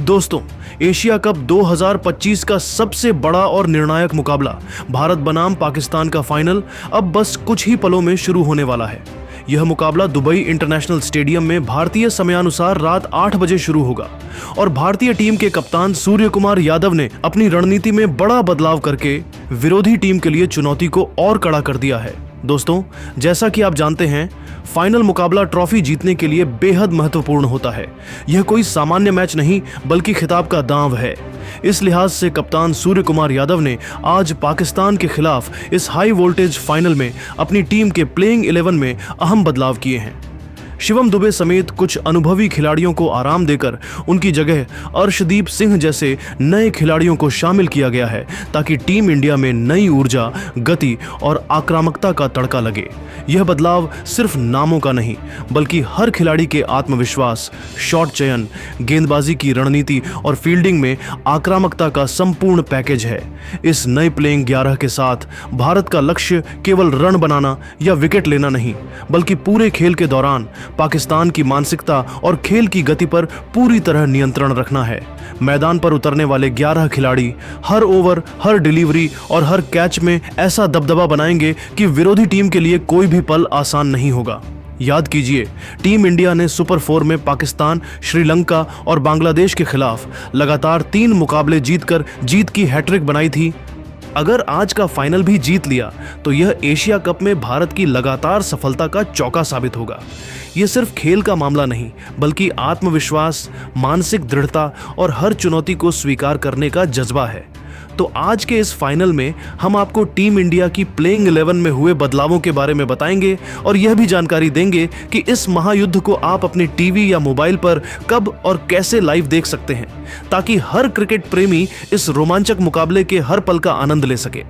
दोस्तों, Asia cup 2025 का सबसे बड़ा और निर्णायक मुकाबला भारत बनाम पाकिस्तान का फाइनल अब बस कुछ ही पलों में शुरू होने वाला है। यह मुकाबला दुबई इंटरनेशनल स्टेडियम में भारतीय समयानुसार रात 8 बजे शुरू होगा और भारतीय टीम के कप्तान सूर्य कुमार यादव ने अपनी रणनीति में बड़ा बदलाव करके विरोधी टीम के लिए चुनौती को और कड़ा कर दिया है। दोस्तों, जैसा कि आप जानते हैं, फाइनल मुकाबला ट्रॉफी जीतने के लिए बेहद महत्वपूर्ण होता है। यह कोई सामान्य मैच नहीं बल्कि खिताब का दांव है। इस लिहाज से कप्तान सूर्य कुमार यादव ने आज पाकिस्तान के खिलाफ इस हाई वोल्टेज फाइनल में अपनी टीम के प्लेइंग 11 में अहम बदलाव किए हैं। शिवम दुबे समेत कुछ अनुभवी खिलाड़ियों को आराम देकर उनकी जगह अर्शदीप सिंह जैसे नए खिलाड़ियों को शामिल किया गया है ताकि टीम इंडिया में नई ऊर्जा, गति और आक्रामकता का तड़का लगे। यह बदलाव सिर्फ नामों का नहीं बल्कि हर खिलाड़ी के आत्मविश्वास, शॉट चयन, गेंदबाजी की रणनीति और फील्डिंग में आक्रामकता का संपूर्ण पैकेज है। इस नए प्लेइंग 11 के साथ भारत का लक्ष्य केवल रन बनाना या विकेट लेना नहीं बल्कि पूरे खेल के दौरान पाकिस्तान की मानसिकता और खेल की गति पर पूरी तरह नियंत्रण रखना है। मैदान पर उतरने वाले 11 खिलाड़ी हर ओवर, हर डिलीवरी और हर कैच में ऐसा दबदबा बनाएंगे कि विरोधी टीम के लिए कोई भी पल आसान नहीं होगा। याद कीजिए, टीम इंडिया ने सुपर 4 में पाकिस्तान, श्रीलंका और बांग्लादेश के खिलाफ लगातार 3 मुकाबले जीतकर जीत की हैट्रिक बनाई थी। अगर आज का फाइनल भी जीत लिया तो यह एशिया कप में भारत की लगातार सफलता का चौका साबित होगा। यह सिर्फ खेल का मामला नहीं बल्कि आत्मविश्वास, मानसिक दृढ़ता और हर चुनौती को स्वीकार करने का जज्बा है। तो आज के इस फाइनल में हम आपको टीम इंडिया की प्लेइंग 11 में हुए बदलावों के बारे में बताएंगे और यह भी जानकारी देंगे कि इस महायुद्ध को आप अपने टीवी या मोबाइल पर कब और कैसे लाइव देख सकते हैं, ताकि हर क्रिकेट प्रेमी इस रोमांचक मुकाबले के हर पल का आनंद ले सके।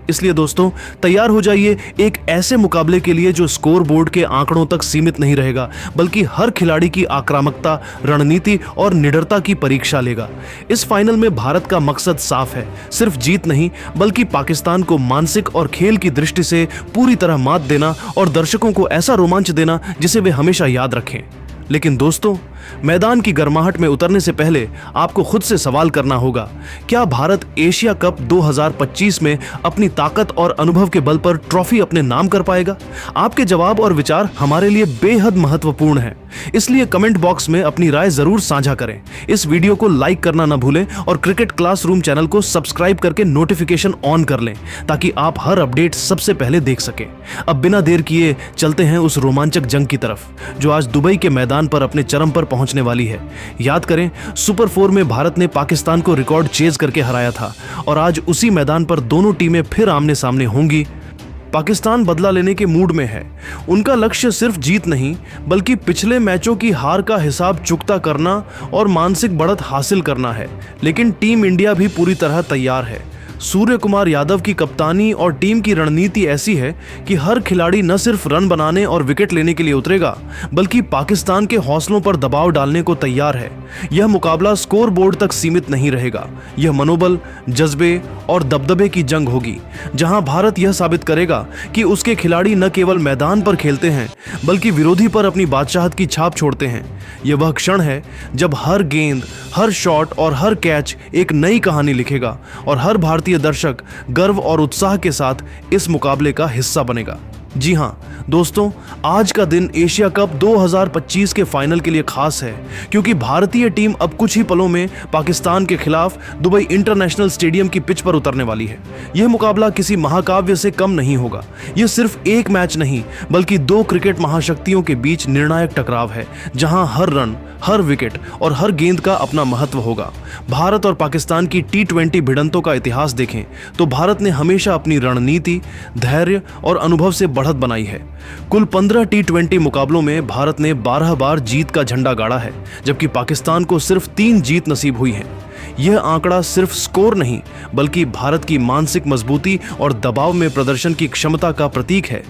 इसलिए दोस्तों, तैयार हो जाइए एक ऐसे मुकाबले के लिए जो स्कोर बोर्ड के आंकड़ों तक सीमित नहीं रहेगा बल्कि हर खिलाड़ी की आक्रामकता, रणनीति और निडरता की परीक्षा लेगा। इस फाइनल में भारत का मकसद साफ है, सिर्फ जीत नहीं बल्कि पाकिस्तान को मानसिक और खेल की दृष्टि से पूरी तरह मात देना और दर्शकों को ऐसा रोमांच देना जिसे वे हमेशा याद रखें। लेकिन दोस्तों, मैदान की गर्माहट में उतरने से पहले आपको खुद से सवाल करना होगा, क्या भारत एशिया कप 2025 में अपनी ताकत और अनुभव के बल पर ट्रॉफी अपने नाम कर पाएगा? आपके जवाब और विचार हमारे लिए बेहद महत्वपूर्ण हैं, इसलिए कमेंट बॉक्स में अपनी राय जरूर साझा करें। इस वीडियो को लाइक करना न भूलें और क्रिकेट क्लासरूम चैनल को सब्सक्राइब करके नोटिफिकेशन ऑन कर लें ताकि आप हर अपडेट सबसे पहले देख सकें। अब बिना देर किए चलते हैं उस रोमांचक जंग की तरफ जो आज दुबई के मैदान पर अपने चरम पर पहुंचने वाली है। याद करें, सुपर 4 में भारत ने पाकिस्तान को रिकॉर्ड चेज करके हराया था और आज उसी मैदान पर दोनों टीमें फिर आमने सामने होंगी। पाकिस्तान बदला लेने के मूड में है। उनका लक्ष्य सिर्फ जीत नहीं बल्कि पिछले मैचों की हार का हिसाब चुकता करना और मानसिक बढ़त हासिल करना है। लेकिन टीम इंडिया भी पूरी तरह तैयार है। सूर्य कुमार यादव की कप्तानी और टीम की रणनीति ऐसी है कि हर खिलाड़ी न सिर्फ रन बनाने और विकेट लेने के लिए उतरेगा बल्कि पाकिस्तान के हौसलों पर दबाव डालने को तैयार है। यह मुकाबला स्कोर बोर्ड तक सीमित नहीं रहेगा। यह मनोबल, जज्बे और दबदबे की जंग होगी जहां भारत यह साबित करेगा कि उसके खिलाड़ी न केवल मैदान पर खेलते हैं बल्कि विरोधी पर अपनी बादशाहत की छाप छोड़ते हैं। यह वह क्षण है जब हर गेंद, हर शॉट और हर कैच एक नई कहानी लिखेगा और हर भारतीय दर्शक गर्व और उत्साह के साथ इस मुकाबले का हिस्सा बनेगा। जी हां दोस्तों, आज का दिन एशिया कप 2025 के फाइनल के लिए खास है क्योंकि भारतीय टीम अब कुछ ही पलों में पाकिस्तान के खिलाफ दुबई इंटरनेशनल स्टेडियम की पिच पर उतरने वाली है। यह मुकाबला किसी महाकाव्य से कम नहीं होगा। यह सिर्फ एक मैच नहीं बल्कि 2 क्रिकेट महाशक्तियों के बीच निर्णायक टकराव है जहां हर रन, हर विकेट और हर गेंद का अपना महत्व होगा। भारत और पाकिस्तान की T20 भिड़ंतों का इतिहास देखें तो भारत ने हमेशा अपनी रणनीति, धैर्य और अनुभव से बढ़त बनाई है। कुल 15 T20 मुकाबलों में भारत ने 12 बार जीत का झंडा गाड़ा है जबकि पाकिस्तान को सिर्फ 3 जीत नसीब हुई है। यह आंकड़ा सिर्फ स्कोर नहीं बल्कि भारत की मानसिक मजबूती और दबाव में प्रदर्शन की क्षमता का प्रतीक है।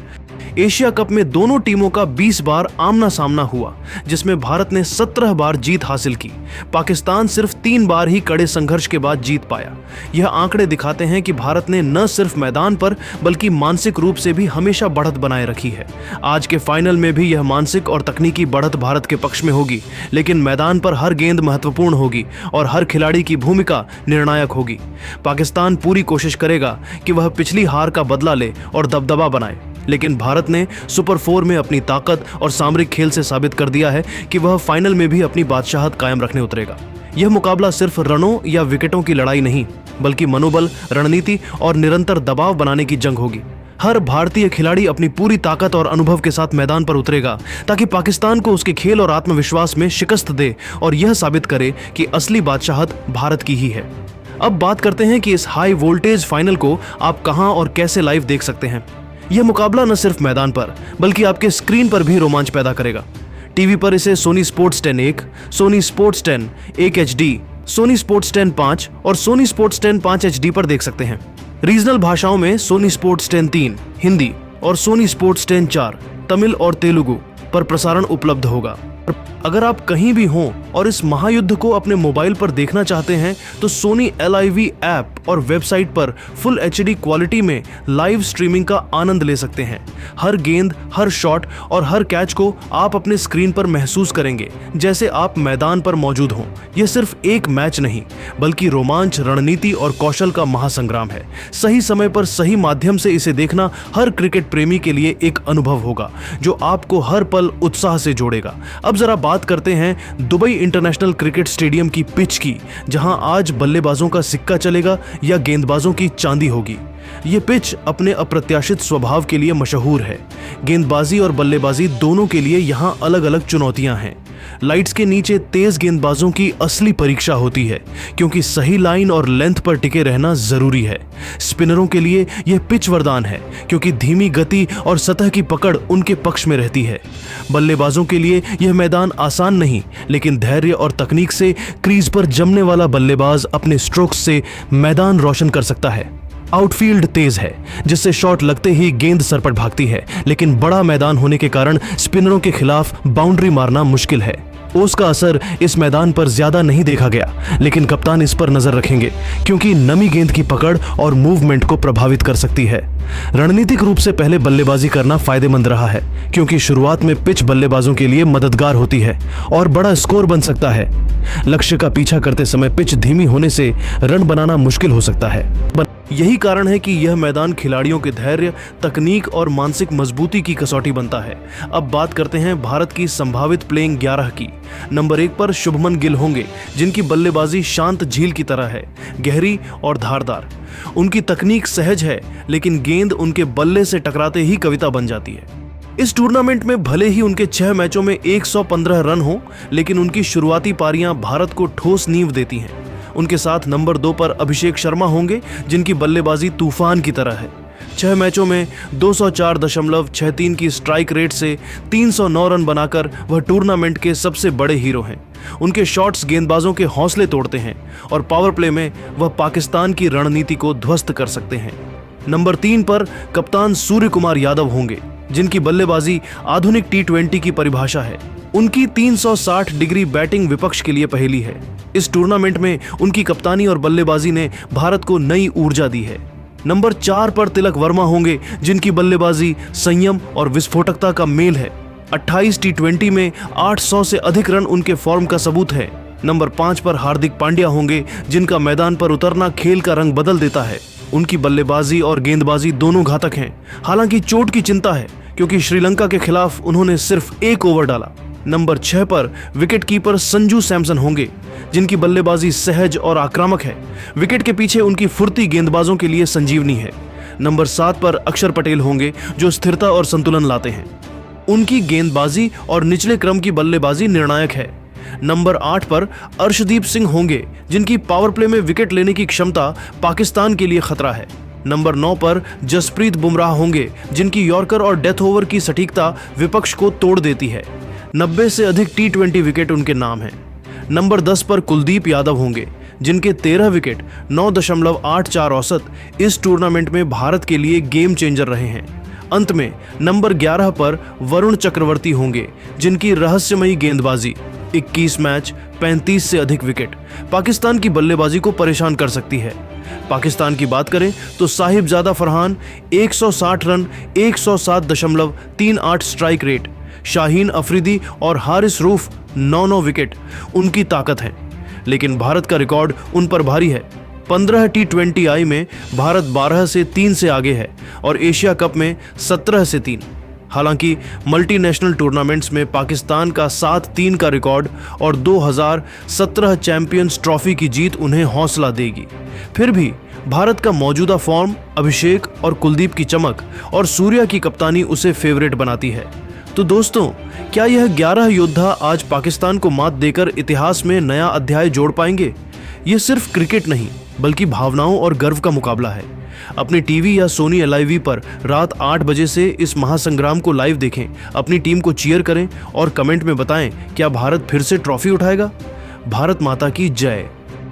एशिया कप में दोनों टीमों का 20 बार आमना सामना हुआ, जिसमें भारत ने 17 बार जीत हासिल की। पाकिस्तान सिर्फ 3 बार ही कड़े संघर्ष के बाद जीत पाया। यह आंकड़े दिखाते हैं कि भारत ने न सिर्फ मैदान पर बल्कि मानसिक रूप से भी हमेशा बढ़त बनाए रखी है। आज के फाइनल में भी यह मानसिक और तकनीकी बढ़त भारत के पक्ष में होगी, लेकिन मैदान पर हर गेंद महत्वपूर्ण होगी और हर खिलाड़ी की भूमिका निर्णायक होगी। पाकिस्तान पूरी कोशिश करेगा कि वह पिछली हार का बदला ले और दबदबा बनाए, लेकिन भारत ने सुपर 4 में अपनी ताकत और सामरिक खेल से साबित कर दिया है कि वह फाइनल में भी अपनी बादशाहत कायम रखने उतरेगा। यह मुकाबला सिर्फ रनों या विकेटों की लड़ाई नहीं, बल्कि मनोबल, रणनीति और निरंतर दबाव बनाने की जंग होगी। हर भारतीय खिलाड़ी अपनी पूरी ताकत और अनुभव के साथ मैदान पर उतरेगा ताकि पाकिस्तान को उसके खेल और आत्मविश्वास में शिकस्त दे और यह साबित करे कि असली बादशाहत भारत की ही है। अब बात करते हैं कि इस हाई वोल्टेज फाइनल को आप कहां और कैसे लाइव देख सकते हैं। यह मुकाबला न सिर्फ मैदान पर बल्कि आपके स्क्रीन पर भी रोमांच पैदा करेगा। टीवी पर इसे Sony Sports 10 1, Sony Sports 10 1 HD, Sony Sports 10 5 और सोनी स्पोर्ट्स 10 5 HD पर देख सकते हैं। रीजनल भाषाओं में सोनी स्पोर्ट्स 10 3 हिंदी और सोनी स्पोर्ट्स 10 4 तमिल और तेलुगु पर प्रसारण उपलब्ध होगा। अगर आप कहीं भी हों और इस महायुद्ध को अपने मोबाइल पर देखना चाहते हैं तो सोनी LIV ऐप और वेबसाइट पर फुल HD क्वालिटी में लाइव स्ट्रीमिंग का आनंद ले सकते हैं। हर गेंद, हर शॉट और हर कैच को आप अपने स्क्रीन पर महसूस करेंगे जैसे आप मैदान पर मौजूद हों। यह सिर्फ एक मैच नहीं बल्कि रोमांच, रणनीति और कौशल का महासंग्राम है। सही समय पर सही माध्यम से इसे देखना हर क्रिकेट प्रेमी के लिए एक अनुभव होगा जो आपको हर पल उत्साह से जोड़ेगा। अब जरा बात करते हैं दुबई इंटरनेशनल क्रिकेट स्टेडियम की पिच की, जहां आज बल्लेबाजों का सिक्का चलेगा या गेंदबाजों की चांदी होगी। ये पिच अपने अप्रत्याशित स्वभाव के लिए मशहूर है। गेंदबाजी और बल्लेबाजी दोनों के लिए यहाँ अलग अलग चुनौतियां हैं। लाइट्स के नीचे तेज गेंदबाजों की असली परीक्षा होती है, क्योंकि सही लाइन और लेंथ पर टिके रहना जरूरी है। स्पिनरों के लिए यह पिच वरदान है, क्योंकि धीमी गति और सतह की पकड़ उनके पक्ष में रहती है। बल्लेबाजों के लिए यह मैदान आसान नहीं, लेकिन धैर्य और तकनीक से क्रीज पर जमने वाला बल्लेबाज अपने स्ट्रोक्स से मैदान रोशन कर सकता है। आउटफील्ड तेज है, जिससे शॉट लगते ही गेंद सरपट भागती है, लेकिन बड़ा मैदान होने के कारण स्पिनरों के खिलाफ बाउंड्री मारना मुश्किल है। ओस का असर इस मैदान पर ज्यादा नहीं देखा गया, लेकिन कप्तान इस पर नजर रखेंगे, क्योंकि नमी गेंद की पकड़ और मूवमेंट को प्रभावित कर सकती है। रणनीतिक रूप से पहले बल्लेबाजी करना फायदेमंद रहा है, क्योंकि शुरुआत में पिच बल्लेबाजों के लिए मददगार होती है और बड़ा स्कोर बन सकता है। लक्ष्य का पीछा करते समय पिच धीमी होने से रन बनाना मुश्किल हो सकता है। यही कारण है कि यह मैदान खिलाड़ियों के धैर्य, तकनीक और मानसिक मजबूती की कसौटी बनता है। अब बात करते हैं भारत की संभावित प्लेइंग 11 की। नंबर 1 पर शुभमन गिल होंगे, जिनकी बल्लेबाजी शांत झील की तरह है, गहरी और धारदार। उनकी तकनीक सहज है, लेकिन गेंद उनके बल्ले से टकराते ही कविता बन जाती है। इस टूर्नामेंट में भले ही उनके 6 मैचों में 115 रन हो, लेकिन उनकी शुरुआती पारियां भारत को ठोस नींव देती हैं। उनके साथ नंबर 2 पर अभिषेक शर्मा होंगे, जिनकी बल्लेबाजी तूफान की तरह है। 6 मैचों में 204.63 की स्ट्राइक रेट से 309 रन बनाकर वह टूर्नामेंट के सबसे बड़े हीरो हैं। उनके शॉट्स गेंदबाजों के हौसले तोड़ते हैं और पावर प्ले में वह पाकिस्तान की रणनीति को ध्वस्त कर सकते हैं। नंबर 3 पर कप्तान सूर्य कुमार यादव होंगे, जिनकी बल्लेबाजी आधुनिक T20 की परिभाषा है। उनकी 360 डिग्री बैटिंग विपक्ष के लिए पहेली है। इस टूर्नामेंट में उनकी कप्तानी और बल्लेबाजी ने भारत को नई ऊर्जा दी है। नंबर 4 पर तिलक वर्मा होंगे, जिनकी बल्लेबाजी संयम और विस्फोटकता का मेल है। 28 T20 में 800 से अधिक रन उनके फॉर्म का सबूत है। नंबर 5 पर हार्दिक पांड्या होंगे, जिनका मैदान पर उतरना खेल का रंग बदल देता है। उनकी बल्लेबाजी और गेंदबाजी दोनों घातक हैं। हालांकि चोट की चिंता है, क्योंकि श्रीलंका के खिलाफ उन्होंने सिर्फ 1 ओवर डाला। नंबर 6 पर विकेट कीपर संजू सैमसन होंगे, जिनकी बल्लेबाजी सहज और आक्रामक है। विकेट के पीछे उनकी फुर्ती गेंदबाजों के लिए संजीवनी है। नंबर 7 पर अक्षर पटेल होंगे, जो स्थिरता और संतुलन लाते हैं। उनकी गेंदबाजी और निचले क्रम की बल्लेबाजी निर्णायक है। नंबर 8 पर अर्शदीप सिंह होंगे, जिनकी पावर प्ले में विकेट लेने की क्षमता पाकिस्तान के लिए खतरा है। नंबर 9 पर जसप्रीत बुमराह होंगे, जिनकी यॉर्कर और डेथ ओवर की सटीकता विपक्ष को तोड़ देती है। 90 से अधिक T20 विकेट उनके नाम हैं। नंबर 10 पर कुलदीप यादव होंगे, जिनके 13 विकेट 9.84 औसत इस टूर्नामेंट में भारत के लिए गेम चेंजर रहे हैं। अंत में नंबर 11 पर वरुण चक्रवर्ती होंगे, जिनकी रहस्यमयी गेंदबाजी 21 मैच 35 से अधिक विकेट पाकिस्तान की बल्लेबाजी को परेशान कर सकती है। पाकिस्तान की बात करें तो Sahibzada Farhan 160 run 107.38 strike rate, Shaheen Afridi और हारिस रूफ 9 विकेट उनकी ताकत है। लेकिन भारत का रिकॉर्ड उन पर भारी है। 15 T20I में भारत 12 से 3 से आगे है और एशिया कप में 17 से 3। हालांकि मल्टीनेशनल टूर्नामेंट्स में पाकिस्तान का 7-3 का रिकॉर्ड और 2017 चैंपियंस ट्रॉफी की जीत उन्हें हौसला देगी। फिर भी भारत का मौजूदा फॉर्म, अभिषेक और कुलदीप की चमक और सूर्या की कप्तानी उसे फेवरेट बनाती है। तो दोस्तों, क्या यह 11 योद्धा आज पाकिस्तान को मात देकर इतिहास में नया अध्याय जोड़ पाएंगे? ये सिर्फ क्रिकेट नहीं बल्कि भावनाओं और गर्व का मुकाबला है। अपनी टीवी या सोनी LIV पर रात 8 बजे से इस महासंग्राम को लाइव देखें, अपनी टीम को चीयर करें और कमेंट में बताएं क्या भारत फिर से ट्रॉफी उठाएगा। भारत माता की जय।